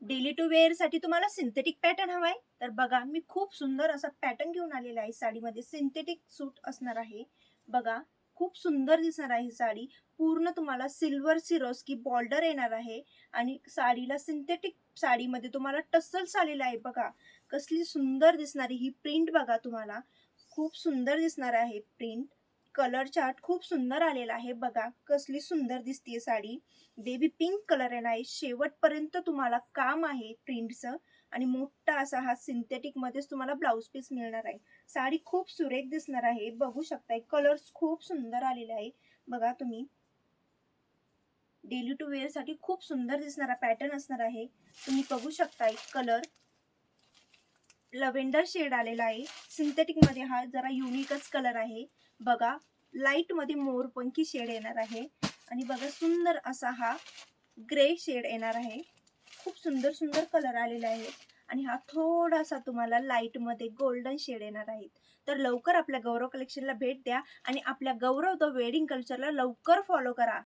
Daily to wear साठी तुम्हाला synthetic pattern हवाय तर बघा, मी खूप सुंदर असा पॅटर्न घेऊन आलेला आहे. साडीमध्ये सिंथेटिक सूट असणार आहे. बघा, खूप सुंदर दिसणार आहे ही साडी. पूर्ण तुम्हाला सिल्वर सिरोस्की बॉर्डर येणार आहे आणि साडीला सिंथेटिक साडीमध्ये तुम्हाला टसल्स आलेला आहे. बघा, कसली सुंदर दिसणारी ही प्रिंट बघा तुम्हाला. खूप सुंदर दिसणार आहे प्रिंट. कलर चार्ट खूप सुंदर आलेला आहे. बघा, कसली सुंदर दिसतीये साडी. बेबी पिंक कलर येणार आहे. शेवटपर्यंत तुम्हाला काम आहे प्रिंटचं आणि मोठा असा हा सिंथेटिक मध्येच तुम्हाला ब्लाउज पीस मिळणार आहे. साडी खूप सुरेख दिसणार आहे. बघू शकताय, कलर्स खूप सुंदर आलेले आहे. बघा तुम्ही, डेली टू वेअर साठी खूप सुंदर दिसणारा पॅटर्न असणार आहे. तुम्ही बघू शकताय, कलर लव्हेंडर शेड आलेला आहे. सिंथेटिक मध्ये हा जरा युनिकच कलर आहे. बघा, लाईट मध्ये मोरपंखी शेड येणार आहे आणि बघा सुंदर असा हा ग्रे शेड येणार आहे. खूप सुंदर सुंदर कलर आलेले आहेत आणि हा थोडासा तुम्हाला लाईट मध्ये गोल्डन शेड येणार आहे. तर लवकर आपल्या गौरव कलेक्शनला भेट द्या आणि आपल्या गौरव द वेडिंग कल्चरला लवकर फॉलो करा.